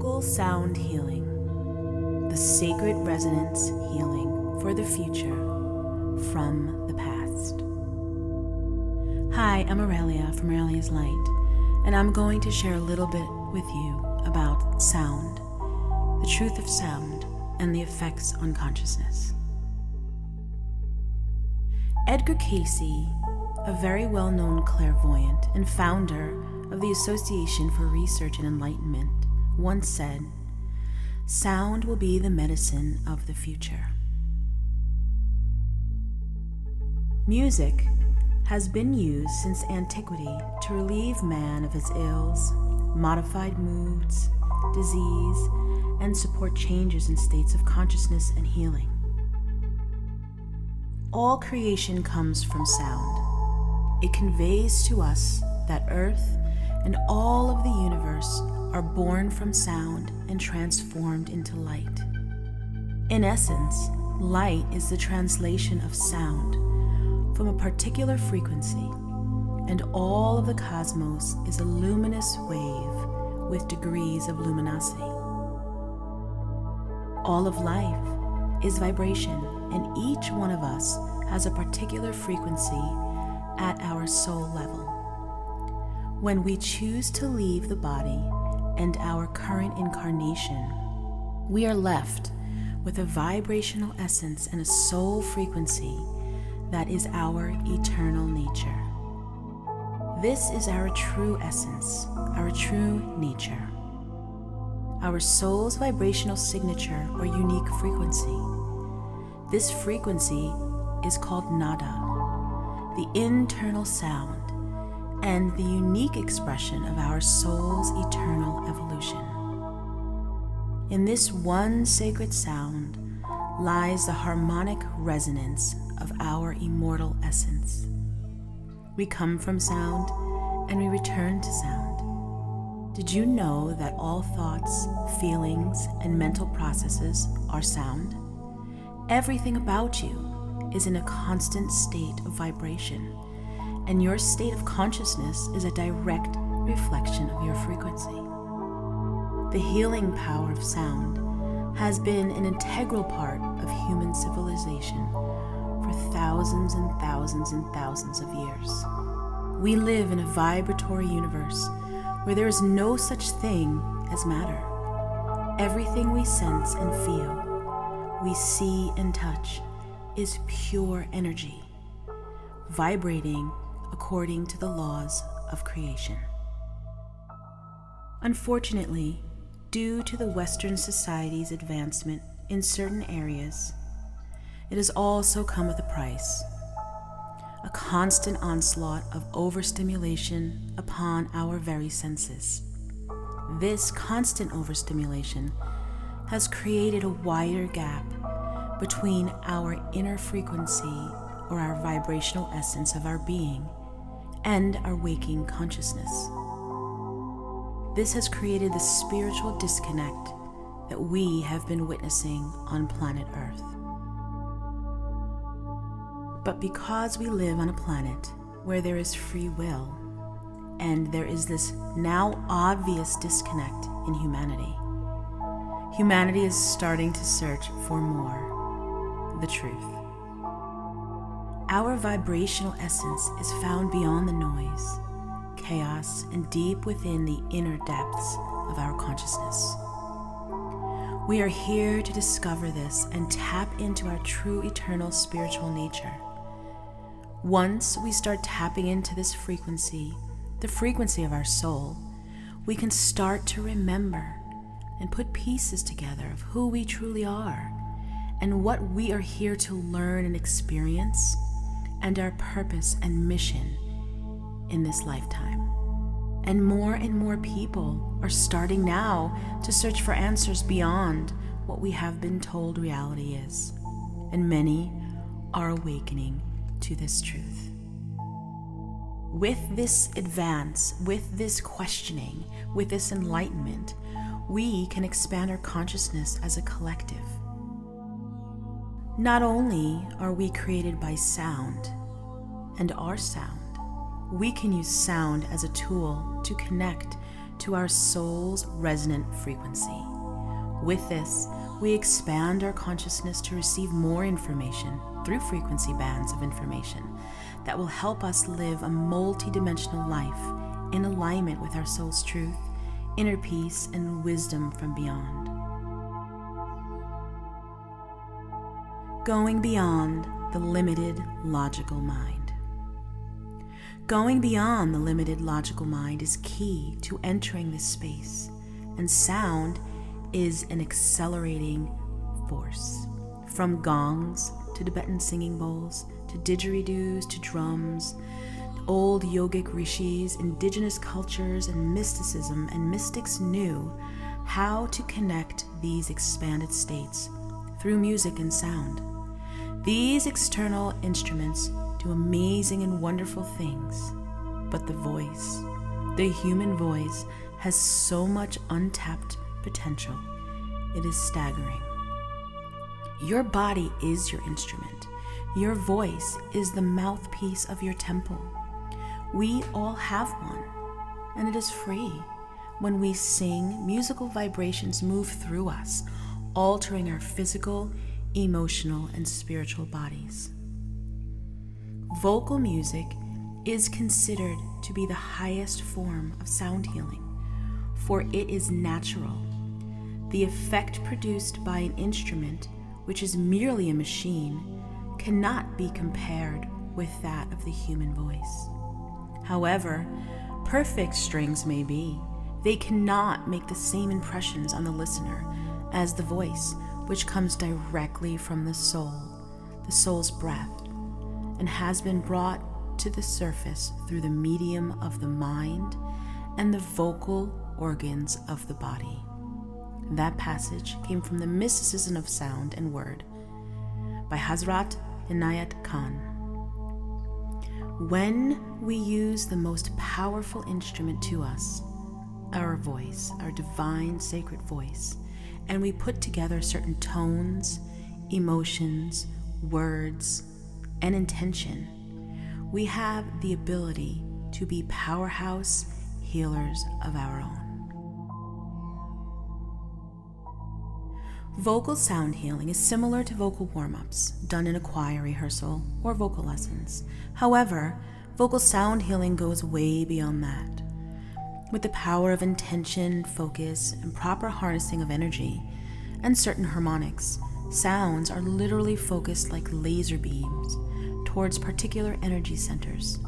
Vocal sound healing, the sacred resonance healing for the future from the past. Hi, I'm Aurelia from Aurelia's Light, and I'm going to share a little bit with you about sound, the truth of sound, and the effects on consciousness. Edgar Cayce, a very well-known clairvoyant and founder of the Association for Research and Enlightenment, once said, "Sound will be the medicine of the future." Music has been used since antiquity to relieve man of his ills, modified moods, disease, and support changes in states of consciousness and healing. All creation comes from sound. It conveys to us that Earth and all of the universe are born from sound and transformed into light. In essence, light is the translation of sound from a particular frequency, and all of the cosmos is a luminous wave with degrees of luminosity. All of life is vibration, and each one of us has a particular frequency at our soul level. When we choose to leave the body and our current incarnation, we are left with a vibrational essence and a soul frequency that is our eternal nature. This is our true essence, our true nature. Our soul's vibrational signature or unique frequency. This frequency is called nada, the internal sound, and the unique expression of our soul's eternal evolution. In this one sacred sound lies the harmonic resonance of our immortal essence. We come from sound and we return to sound. Did you know that all thoughts, feelings, and mental processes are sound? Everything about you is in a constant state of vibration, and your state of consciousness is a direct reflection of your frequency. The healing power of sound has been an integral part of human civilization for thousands and thousands and thousands of years. We live in a vibratory universe where there is no such thing as matter. Everything we sense and feel, we see and touch, is pure energy, vibrating according to the laws of creation. Unfortunately, due to the Western society's advancement in certain areas, it has also come with a price. A constant onslaught of overstimulation upon our very senses. This constant overstimulation has created a wider gap between our inner frequency or our vibrational essence of our being and our waking consciousness. This has created the spiritual disconnect that we have been witnessing on planet Earth. But because we live on a planet where there is free will, and there is this now obvious disconnect in humanity, humanity is starting to search for more, the truth. Our vibrational essence is found beyond the noise, chaos, and deep within the inner depths of our consciousness. We are here to discover this and tap into our true eternal spiritual nature. Once we start tapping into this frequency, the frequency of our soul, we can start to remember and put pieces together of who we truly are and what we are here to learn and experience, and our purpose and mission in this lifetime. And more people are starting now to search for answers beyond what we have been told reality is, and many are awakening to this truth. With this advance, with this questioning, with this enlightenment, we can expand our consciousness as a collective. Not only are we created by sound and our sound, we can use sound as a tool to connect to our soul's resonant frequency. With this, we expand our consciousness to receive more information through frequency bands of information that will help us live a multi-dimensional life in alignment with our soul's truth, inner peace, and wisdom from beyond. Going beyond the limited logical mind. Going beyond the limited logical mind is key to entering this space, and sound is an accelerating force. From gongs to Tibetan singing bowls, to didgeridoos, to drums, old yogic rishis, indigenous cultures, and mysticism and mystics knew how to connect these expanded states through music and sound. These external instruments do amazing and wonderful things, but the voice, the human voice, has so much untapped potential. It is staggering. Your body is your instrument. Your voice is the mouthpiece of your temple. We all have one, and it is free. When we sing, musical vibrations move through us, altering our physical, emotional, and spiritual bodies. Vocal music is considered to be the highest form of sound healing, for it is natural. The effect produced by an instrument, which is merely a machine, cannot be compared with that of the human voice. However, perfect strings may be, they cannot make the same impressions on the listener as the voice, which comes directly from the soul's breath, and has been brought to the surface through the medium of the mind and the vocal organs of the body. That passage came from the Mysticism of Sound and Word by Hazrat Inayat Khan. When we use the most powerful instrument to us, our voice, our divine sacred voice, and we put together certain tones, emotions, words, and intention, we have the ability to be powerhouse healers of our own. Vocal sound healing is similar to vocal warm-ups done in a choir rehearsal or vocal lessons. However, vocal sound healing goes way beyond that. With the power of intention, focus, and proper harnessing of energy, and certain harmonics, sounds are literally focused like laser beams towards particular energy centers.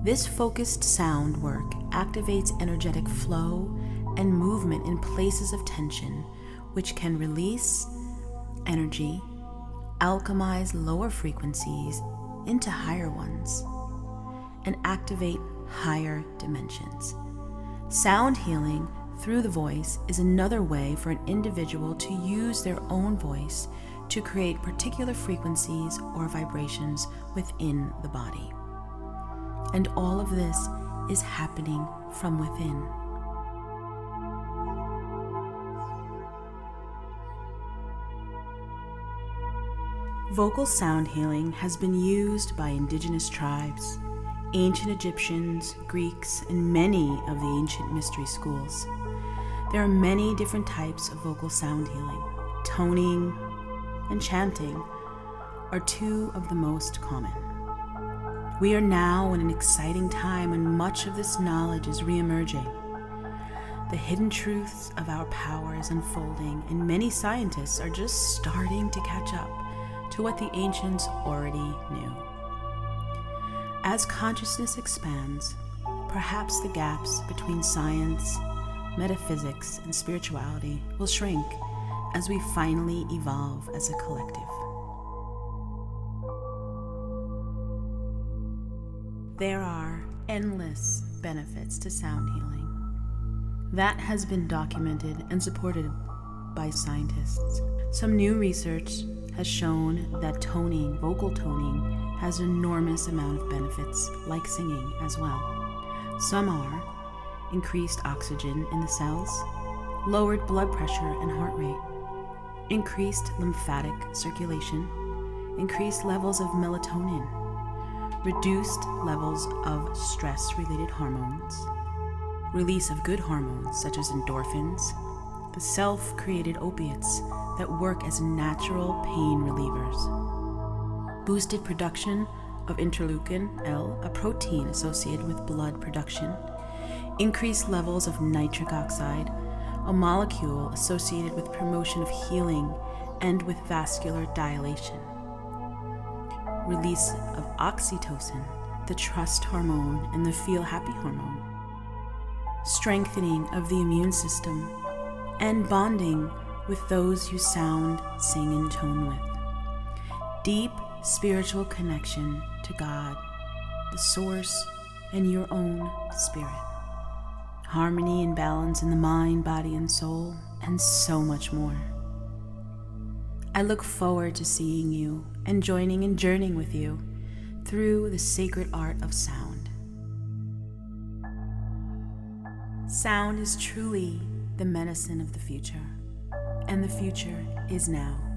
This focused sound work activates energetic flow and movement in places of tension, which can release energy, alchemize lower frequencies into higher ones, and activate higher dimensions. Sound healing through the voice is another way for an individual to use their own voice to create particular frequencies or vibrations within the body. And all of this is happening from within. Vocal sound healing has been used by indigenous tribes, ancient Egyptians, Greeks, and many of the ancient mystery schools. There are many different types of vocal sound healing. Toning and chanting are two of the most common. We are now in an exciting time when much of this knowledge is re-emerging. The hidden truths of our power is unfolding, and many scientists are just starting to catch up to what the ancients already knew. As consciousness expands, perhaps the gaps between science, metaphysics, and spirituality will shrink as we finally evolve as a collective. There are endless benefits to sound healing. That has been documented and supported by scientists. Some new research has shown that toning, vocal toning, has an enormous amount of benefits, like singing as well. Some are increased oxygen in the cells, lowered blood pressure and heart rate, increased lymphatic circulation, increased levels of melatonin, reduced levels of stress-related hormones, release of good hormones such as endorphins, the self-created opiates that work as natural pain relievers, boosted production of interleukin-L, a protein associated with blood production, increased levels of nitric oxide, a molecule associated with promotion of healing and with vascular dilation, release of oxytocin, the trust hormone and the feel happy hormone, strengthening of the immune system, and bonding with those you sound, sing, and tone with. Deep spiritual connection to God, the source, and your own spirit. Harmony and balance in the mind, body, and soul, and so much more. I look forward to seeing you and joining and journeying with you through the sacred art of sound. Sound is truly the medicine of the future, and the future is now.